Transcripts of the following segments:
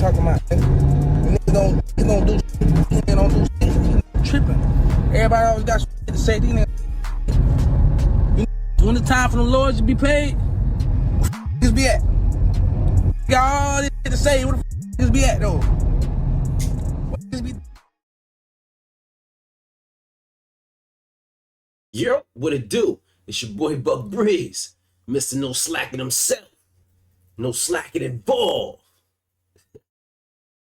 talking about? Niggas don't do shit. Niggas don't do shit. Niggas tripping. Everybody always got shit to say. These niggas. When the time for the Lord to be paid, where the niggas be at? Got all this shit to say. Where the niggas be at though? Where the niggas be? Yo, what it do? It's your boy Buck Breeze. Mr. No Slacking himself. No slacking involved.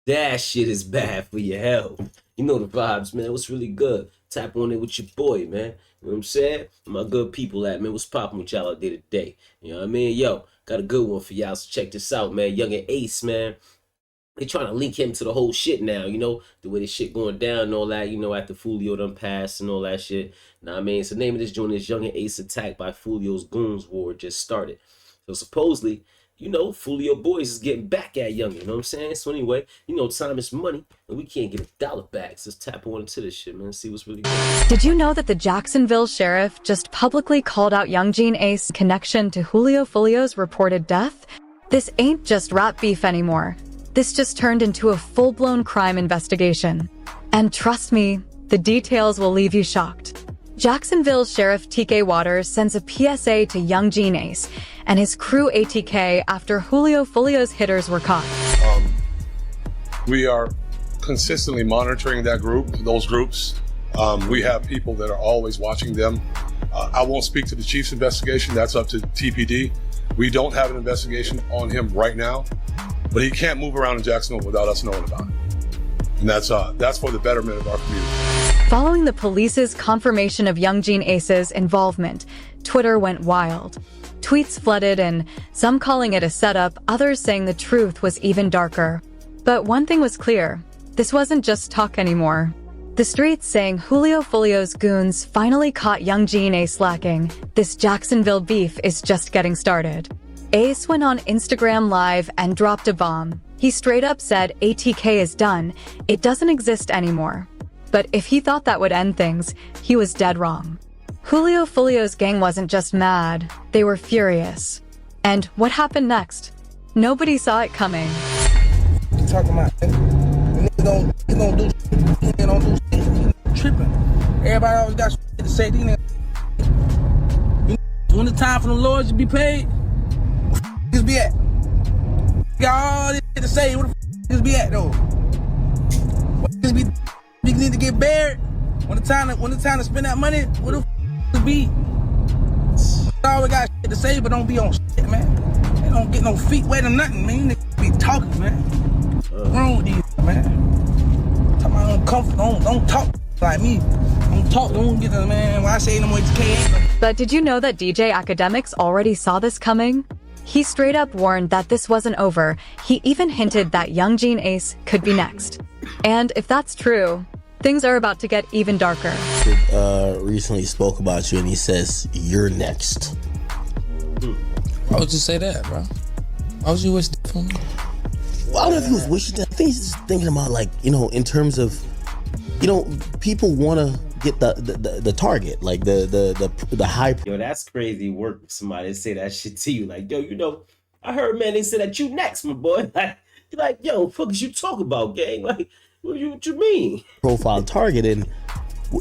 That shit is bad for your health. You know the vibes, man. What's really good? Tap on it with your boy, man. You know what I'm saying? My good people at, man. What's poppin' with y'all out there today? You know what I mean? Yo, got a good one for y'all, so check this out, man. Yougin Ace, man. They trying to link him to the whole shit now, you know, the way this shit going down and all that, you know, after Foolio done passed and all that shit. Know what I mean? So the name of this joint is Yougin Ace Attack by Foolio's Goons War just started. So supposedly, you know, Foolio boys is getting back at Yougin, you know what I'm saying? So anyway, you know, time is money, and we can't get $1 back. So let's tap on into this shit, man, see what's really good. Did you know that the Jacksonville sheriff just publicly called out Yougin Ace's connection to Julio Foolio's reported death? This ain't just rap beef anymore. This just turned into a full-blown crime investigation. And trust me, the details will leave you shocked. Jacksonville Sheriff TK Waters sends a PSA to Yougin Ace and his crew ATK after Julio Foolio's hitters were caught. We are consistently monitoring those groups. We have people that are always watching them. I won't speak to the chief's investigation. That's up to TPD. We don't have an investigation on him right now, but he can't move around in Jacksonville without us knowing about it. And that's for the betterment of our community. Following the police's confirmation of Yougin Ace's involvement, Twitter went wild. Tweets flooded and some calling it a setup, others saying the truth was even darker. But one thing was clear, this wasn't just talk anymore. The streets saying Julio Foolio's goons finally caught Yougin Ace slacking. This Jacksonville beef is just getting started. Ace went on Instagram Live and dropped a bomb. He straight up said ATK is done, it doesn't exist anymore. But if he thought that would end things, he was dead wrong. Julio Foolio's gang wasn't just mad, they were furious. And what happened next? Nobody saw it coming. You talking about? Niggas don't do shit. Niggas don't do shit. Niggas tripping. Everybody always got shit to say. These niggas. When the time for the Lord to be paid, where the niggas be at? Got all this shit to say. Where the niggas be at though? Where the niggas be? Niggas need to get buried. When the time to spend that money, where the niggas be? Always got shit to say, but don't be on shit, man. They don't get no feet wet or nothing, man. You niggas be talking, man. What's wrong with these, man? Talking about uncomfortable. Don't talk like me. Don't get the man. Why I say no more ATK. But did you know that DJ Academics already saw this coming? He straight up warned that this wasn't over. He even hinted that Yougin Ace could be next. And if that's true, things are about to get even darker. Recently spoke about you and he says, you're next. Why would you say that, bro? Why would you wish that for me? Well, I don't know if he was wishing that. I think he's just thinking about, like, you know, in terms of, you know, people want to get the target, like the high. Yo, that's crazy work for somebody to say that shit to you. Like, yo, you know, I heard, man, they said that you next, my boy. Like, you're like, yo, fuck is you talk about, gang? Like, what you mean? Profile target, and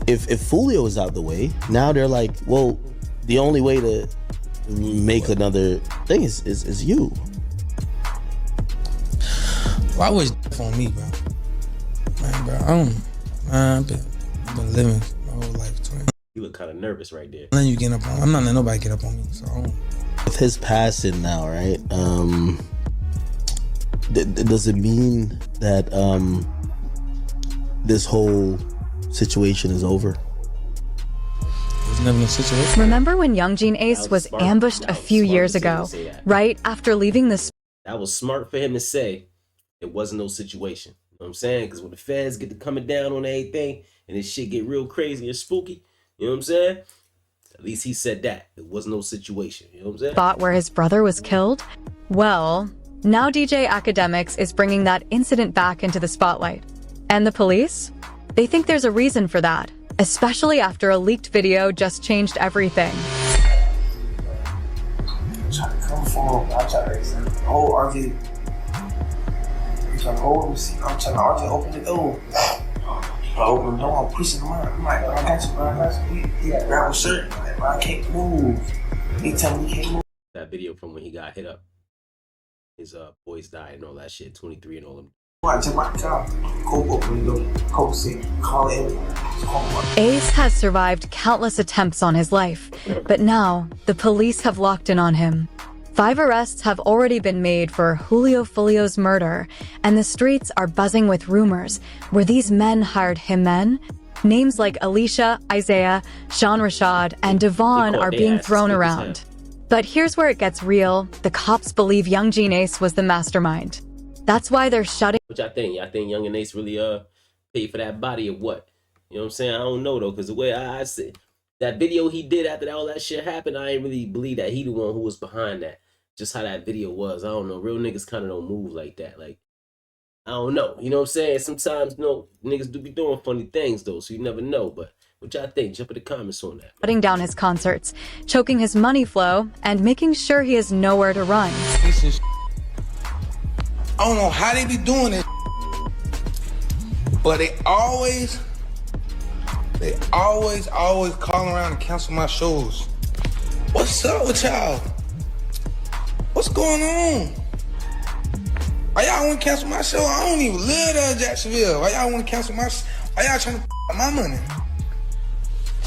if Foolio is out the way, now they're like, well, the only way to make another thing is you. Why wish on me, bro? Man, bro, I've been living my whole life, twin. You look kind of nervous right there. Letting you get up on. I'm not letting nobody get up on me, so I don't. With his passing now, right? Does it mean that this whole situation is over? There's never no situation. Remember when Yougin Ace was ambushed a few years ago, right after leaving the... That was smart for him to say. It wasn't no situation. You know what I'm saying? Because when the feds get to coming down on everything and this shit get real crazy and spooky, you know what I'm saying? At least he said that. It was no situation. You know what I'm saying? Spot where his brother was killed? Well, now DJ Academics is bringing that incident back into the spotlight. And the police? They think there's a reason for that, especially after a leaked video just changed everything. Trying to come forward, I try to raise the whole RV. trying to hold him. I'm trying to RJ open the door. I open the door, I'm pushing him out. I'm like, I got you, bro. I got you. He grab a shirt. I'm like, bro, I can't move. He tell me he can't move. That video from when he got hit up. His boys died and all that shit. 23 and all them. I jump out the car. Go open the door. Coke seat. Call everyone. Ace has survived countless attempts on his life, but now the police have locked in on him. 5 arrests have already been made for Julio Foolio's murder, and the streets are buzzing with rumors. Were these men hired hitmen? Names like Alicia, Isaiah, Sean Rashad, and Devon are being thrown around. But here's where it gets real. The cops believe Yougin Ace was the mastermind. That's why they're shutting. Which I think Yougin Ace really paid for that body or what? You know what I'm saying? I don't know though, because the way I see that video he did after all that shit happened, I ain't really believe that he the one who was behind that. Just how that video was. I don't know. Real niggas kind of don't move like that. Like, I don't know. You know what I'm saying? Sometimes, you know, niggas do be doing funny things though, so you never know. But what y'all think? Jump in the comments on that. Shutting down his concerts, choking his money flow, and making sure he has nowhere to run. I don't know how they be doing it, but they always call around and cancel my shows. What's up with y'all? What's going on? Why y'all want to cancel my show? I don't even live there in Jacksonville. Why y'all want to cancel my show? Why y'all trying to my money?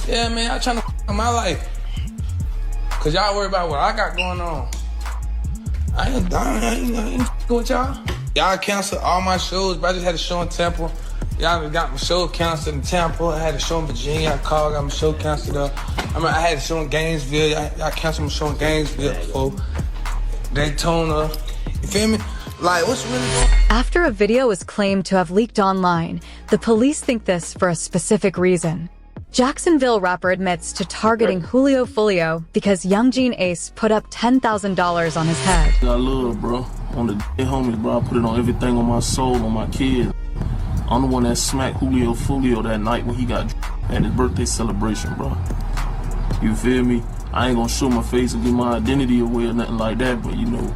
Yeah, man, y'all trying to my life. Cause y'all worry about what I got going on. I ain't with y'all. Y'all canceled all my shows, but I just had a show in Tampa. Y'all got my show canceled in Tampa. I had a show in Virginia. I called, got my show canceled up. I had a show in Gainesville. Y'all canceled my show in Gainesville before. Daytona. You feel me? Like, what's really going on? After a video was claimed to have leaked online, the police think this for a specific reason. Jacksonville rapper admits to targeting Julio Foolio because Yougin Ace put up $10,000 on his head. I love, bro. On the homies, bro, I put it on everything on my soul, on my kids. I'm the one that smacked Julio Foolio that night when he got at his birthday celebration, bro. You feel me? I ain't gonna show my face and give my identity away or nothing like that, but you know,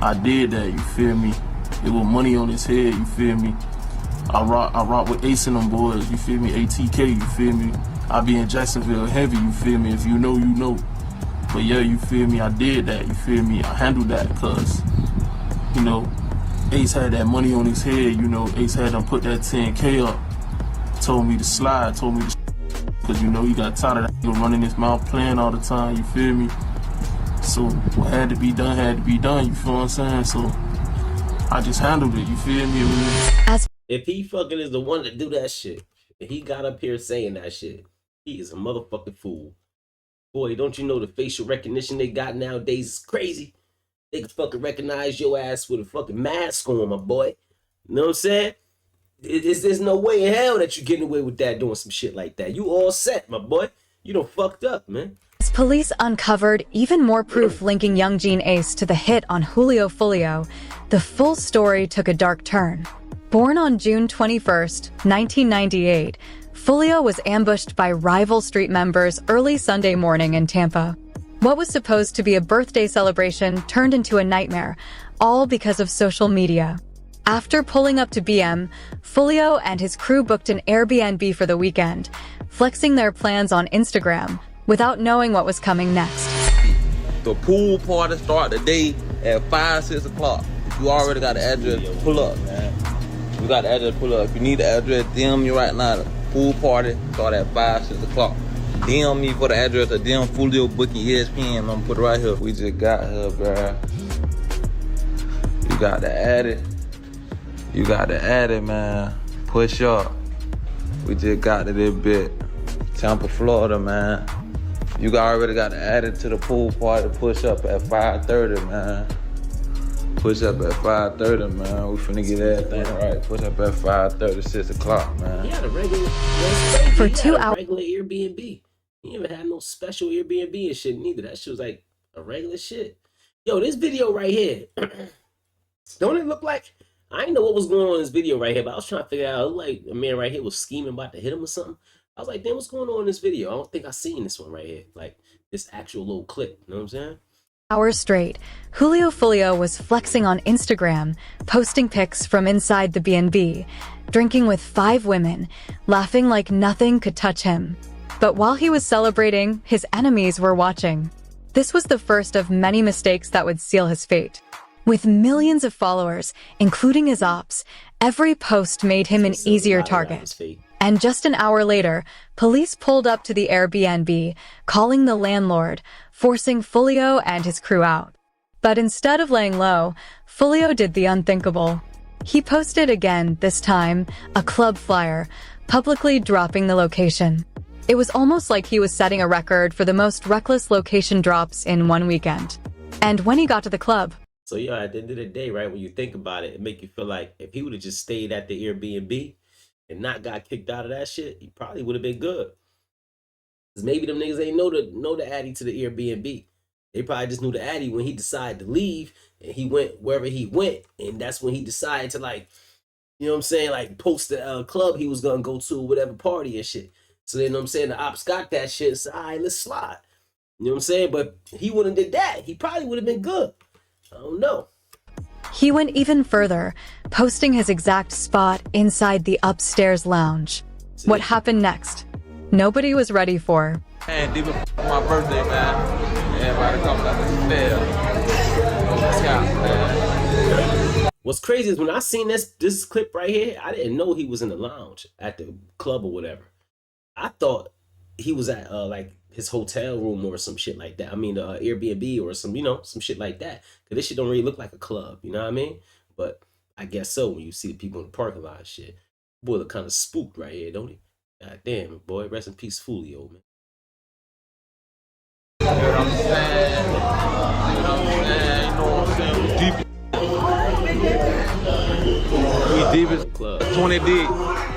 I did that, you feel me? It was money on his head, you feel me? I rock with Ace and them boys, you feel me? ATK, you feel me? I be in Jacksonville heavy, you feel me? If you know, you know. But yeah, you feel me? I did that, you feel me? I handled that because, you know, Ace had that money on his head, you know, Ace had him put that 10K up, told me to slide, told me to because, you know, he got tired of that nigga running his mouth playing all the time, you feel me? So what had to be done, you feel what I'm saying? So I just handled it, you feel me? If he fucking is the one to do that shit, and he got up here saying that shit, he is a motherfucking fool. Boy, don't you know the facial recognition they got nowadays is crazy? They can fucking recognize your ass with a fucking mask on, my boy. You know what I'm saying? There's no way in hell that you're getting away with that, doing some shit like that. You all set, my boy. You done fucked up, man. Police uncovered even more proof linking Yougin Ace to the hit on Julio Foolio. The full story took a dark turn. Born on June 21st, 1998, Foolio was ambushed by rival street members early Sunday morning in Tampa. What was supposed to be a birthday celebration turned into a nightmare, all because of social media. After pulling up to BM, Foolio and his crew booked an Airbnb for the weekend, flexing their plans on Instagram without knowing what was coming next. The pool party start the day at 5, 6 o'clock. If you already got the address, pull up, man. You got the address, pull up. If you need the address, DM me right now. The pool party start at 5, 6 o'clock. DM me for the address or DM Foolio booking ESPN. I'm gonna put it right here. We just got here, bruh. You got to add it. You got to add it, man. Push up. We just got to this bit. Tampa, Florida, man. You already got to add it to the pool party. Push up at 5:30, man. Push up at 5:30, man. We finna get everything right. Push up at 5:30, 6 o'clock, man. He had a regular, For 2 hours. regular Airbnb. He even had no special Airbnb and shit neither. That shit was like a regular shit. Yo, this video right here. Don't it look like, I didn't know what was going on in this video right here, but I was trying to figure out, it looked like a man right here was scheming about to hit him or something. I was like, damn, what's going on in this video? I don't think I seen this one right here. Like, this actual little clip, you know what I'm saying? hours straight, Julio Foolio was flexing on Instagram, posting pics from inside the B&B, drinking with 5 women, laughing like nothing could touch him. But while he was celebrating, his enemies were watching. This was the first of many mistakes that would seal his fate. With millions of followers, including his ops, every post made him an easier target. And just an hour later, police pulled up to the Airbnb, calling the landlord, forcing Foolio and his crew out. But instead of laying low, Foolio did the unthinkable. He posted again, this time, a club flyer, publicly dropping the location. It was almost like he was setting a record for the most reckless location drops in one weekend. And when he got to the club... So, yeah, at the end of the day, right, when you think about it, it make you feel like if he would have just stayed at the Airbnb and not got kicked out of that shit, he probably would have been good. Because maybe them niggas ain't know the addy to the Airbnb. They probably just knew the addy when he decided to leave and he went wherever he went. And that's when he decided to, like, you know what I'm saying, like, post the club he was going to go to, whatever party and shit. So then, you know what I'm saying, the ops got that shit and said, all right, let's slide. You know what I'm saying? But he wouldn't have did that. He probably would have been good. I don't know. He went even further, posting his exact spot inside the upstairs lounge. What happened next? Nobody was ready for. And even for my birthday, man. Everybody coming up the stairs. Man. What's crazy is when I seen this clip right here, I didn't know he was in the lounge at the club or whatever. I thought he was at like his hotel room or some shit like that. I mean, Airbnb or some, you know, some shit like that. Cause this shit don't really look like a club, you know what I mean? But I guess so when you see the people in the parking lot and shit. Boy, look kind of spooked right here, don't he? God damn, boy. Rest in peace, Foolio, man. You know what I'm saying? You know what I'm saying? We deep as club. 20 deep.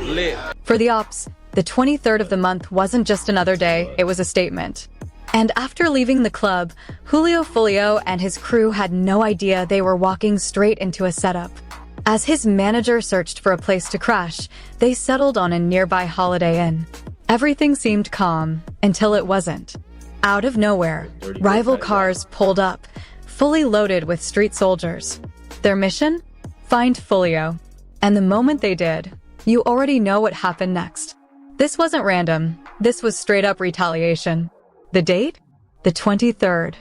Lit. For the ops, the 23rd of the month wasn't just another day, it was a statement. And after leaving the club, Julio Foolio and his crew had no idea they were walking straight into a setup. As his manager searched for a place to crash, they settled on a nearby Holiday Inn. Everything seemed calm, until it wasn't. Out of nowhere, rival cars pulled up, fully loaded with street soldiers. Their mission? Find Foolio. And the moment they did, you already know what happened next. This wasn't random. This was straight-up retaliation. The date? The 23rd.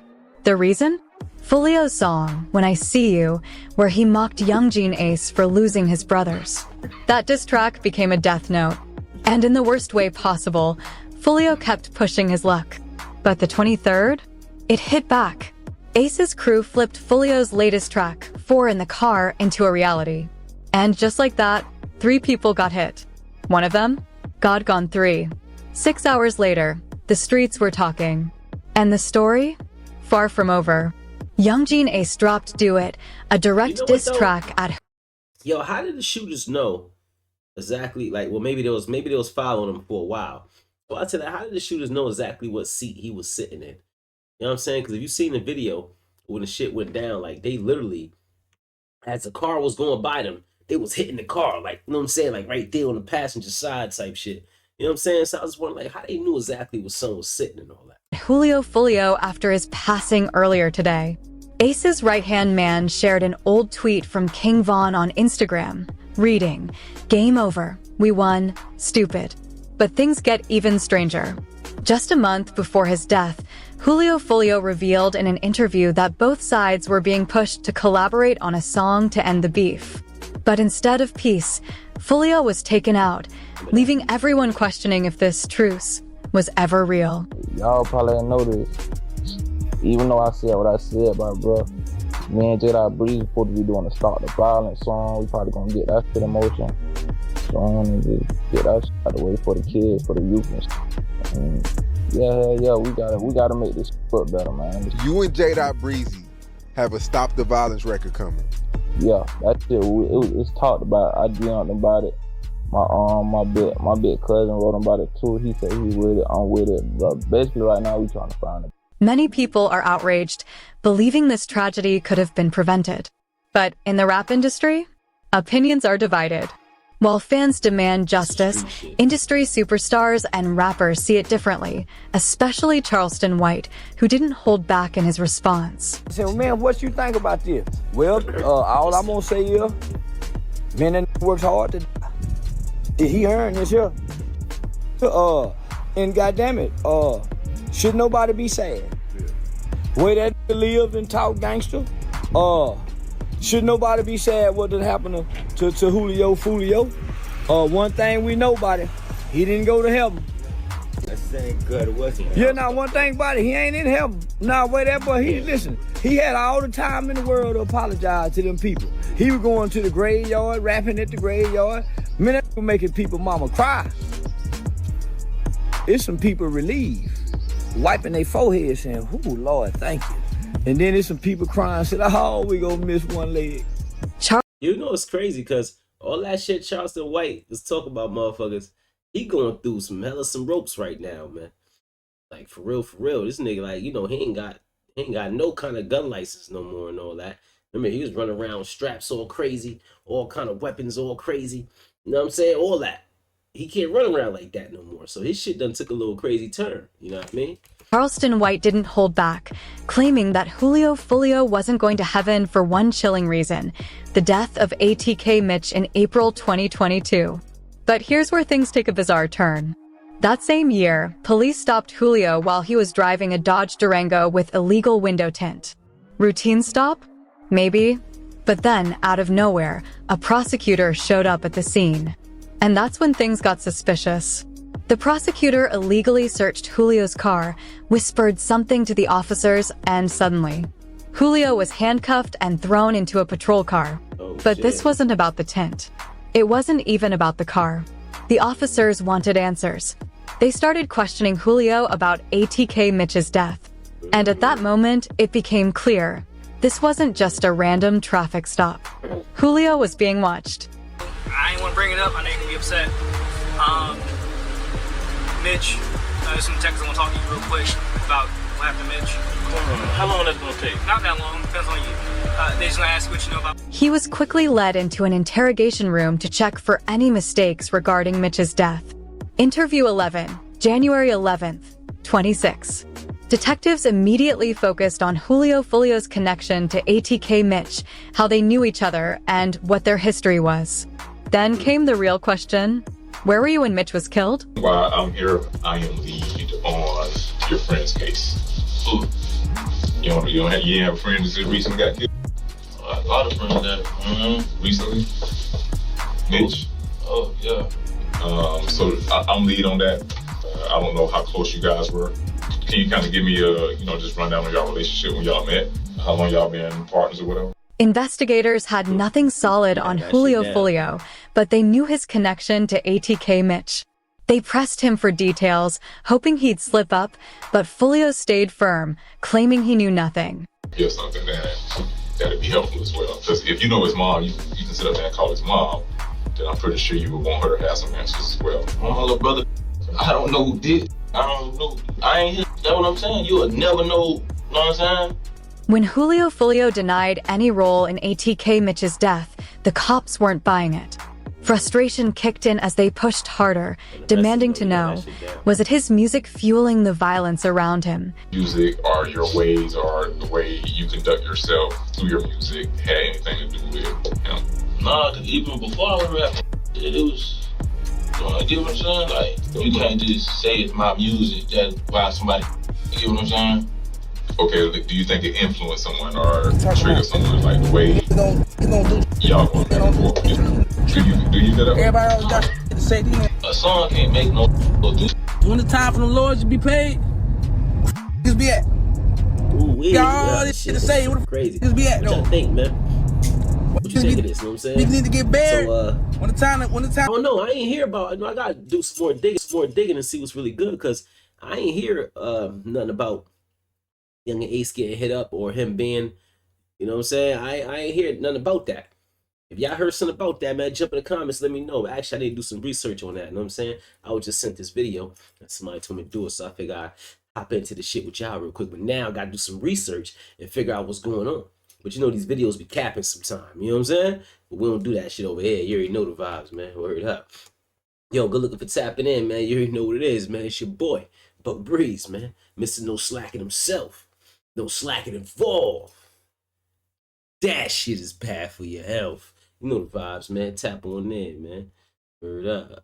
The reason? Foolio's song, When I See You, where he mocked Yougin Ace for losing his brothers. That diss track became a death note. And in the worst way possible, Foolio kept pushing his luck. But the 23rd? It hit back. Ace's crew flipped Foolio's latest track, 4 in the Car, into a reality. And just like that, 3 people got hit. One of them? God Gone 3. 6 hours later, the streets were talking. And the story? Far from over. Yougin Ace dropped Do It, a direct diss track at... Yo, how did the shooters know exactly, like, well, maybe they was following him for a while. So I tell you, how did the shooters know exactly what seat he was sitting in? You know what I'm saying? Because if you seen the video when the shit went down, like, they literally, as the car was going by them, they was hitting the car, like, you know what I'm saying? Like, right there on the passenger side type shit. You know what I'm saying? So I was wondering, like, how they knew exactly where someone was sitting and all that. Julio Foolio after his passing earlier today. Ace's right-hand man shared an old tweet from King Von on Instagram, reading, "Game over. We won. Stupid." But things get even stranger. Just a month before his death, Julio Foolio revealed in an interview that both sides were being pushed to collaborate on a song to end the beef. But instead of peace, Foolio was taken out, leaving everyone questioning if this truce was ever real. Y'all probably didn't know this. Even though I said what I said, bro, me and J. Breeze supposed to be doing a Stop the Violence song. We probably gonna get that shit in motion. So I'm gonna just get that shit out the way for the kids, for the youth and shit. And yeah, we gotta make this foot better, man. You and J. Breezy have a Stop the Violence record coming. Yeah, that shit, it's talked about. I DM'd him about it. My big cousin wrote him about it too. He said he's with it, I'm with it. But basically right now we trying to find it. Many people are outraged, believing this tragedy could have been prevented. But in the rap industry, opinions are divided. While fans demand justice, industry superstars and rappers see it differently, especially Charleston White, who didn't hold back in his response. I said, well, man, what you think about this? Well, all I'm gonna say is, man, that works hard to die. Did he earn this here? And goddamn it, should nobody be sad? Way that lived and talked gangster, should nobody be sad what did happen to Julio foolio? One thing we know about it, he didn't go to heaven. That's ain't good, was it? Yeah, now one thing about it, he ain't in heaven. Nah, wait that boy, listen, he had all the time in the world to apologize to them people. He was going to the graveyard, rapping at the graveyard. Man, that was making people mama cry. It's some people relieved, wiping their forehead saying, "Oh Lord, thank you." And then there's some people crying, said, "Oh, we gonna miss one leg." You know it's crazy because all that shit Charleston White was talking about, motherfuckers, he going through some ropes right now, man. Like for real, this nigga, like, you know, he ain't got no kind of gun license no more and all that. I mean, he was running around with straps all crazy, all kind of weapons all crazy. You know what I'm saying? All that. He can't run around like that no more. So his shit done took a little crazy turn. You know what I mean? Charleston White didn't hold back, claiming that Julio foolio wasn't going to heaven for one chilling reason: the death of ATK Mitch in April 2022. But here's where things take a bizarre turn. That same year, police stopped Julio while he was driving a Dodge Durango with illegal window tint. Routine stop? Maybe. But then, out of nowhere, a prosecutor showed up at the scene. And that's when things got suspicious. The prosecutor illegally searched Julio's car, whispered something to the officers, and suddenly, Julio was handcuffed and thrown into a patrol car. But this wasn't about the tint. It wasn't even about the car. The officers wanted answers. They started questioning Julio about ATK Mitch's death. And at that moment, it became clear. This wasn't just a random traffic stop. Julio was being watched. I ain't want to bring it up. I know you're going to be upset. Mitch, there's some texts I want to talk to you real quick about what happened to Mitch. How long that's going to take? Not that long. Depends on you. They just going to ask you what you know about. He was quickly led into an interrogation room to check for any mistakes regarding Mitch's death. Interview 11, January 11th, 26. Detectives immediately focused on Julio foolio's connection to ATK Mitch, how they knew each other, and what their history was. Then came the real question. Where were you when Mitch was killed? While I'm here, I am lead on your friend's case. You ain't have a friend that recently got killed? A lot of friends that Recently? Mitch? Oh, yeah. So I'm lead on that. I don't know how close you guys were. Can you kind of give me just run down on y'all relationship when y'all met? How long y'all been partners or whatever? Investigators had nothing solid on Julio foolio, but they knew his connection to ATK Mitch. They pressed him for details, hoping he'd slip up, but Foolio stayed firm, claiming he knew nothing. Here's something that'd be helpful as well. Because if you know his mom, you can sit up there and call his mom, then I'm pretty sure you would want her to have some answers as well. My little brother, I don't know who did. I don't know. I ain't here. That's what I'm saying. You would never know. You know what I'm saying? When Julio foolio denied any role in ATK Mitch's death, the cops weren't buying it. Frustration kicked in as they pushed harder, demanding to know, was it his music fueling the violence around him? Music or your ways or the way you conduct yourself through your music had anything to do with him? Nah, cause even before I was rapping, it was, you get what I'm saying? Like, you can't just say it's my music, that's why somebody, you get what I'm saying? Okay, do you think it influenced someone or triggered someone, like the way y'all going back and forth? Do you get up? Everybody else got to say then. A song can't make no do. When the time for the Lord to be paid, just be at. Y'all this shit to say. What the crazy. Just be at though. What y'all think, man? What you think of this? You know what I'm saying? Niggas need to get buried. So, when the time. I don't know. I ain't hear about. I gotta do some more digging and see what's really good, because I ain't hear nothing about Yougin Ace getting hit up or him being, you know what I'm saying? I ain't hear nothing about that. If y'all heard something about that, man, jump in the comments, let me know. Actually, I need to do some research on that, you know what I'm saying? I was just sent this video and somebody told me to do it, so I figured I'd hop into the shit with y'all real quick. But now I gotta do some research and figure out what's going on. But you know these videos be capping sometime, you know what I'm saying? But we don't do that shit over here. You already know the vibes, man. Word up. Yo, good looking for tapping in, man. You already know what it is, man. It's your boy, Buck Breeze, man. Mr. No Slacking himself. No slacking involved. That shit is bad for your health. You know the vibes, man. Tap on in, man. Word up.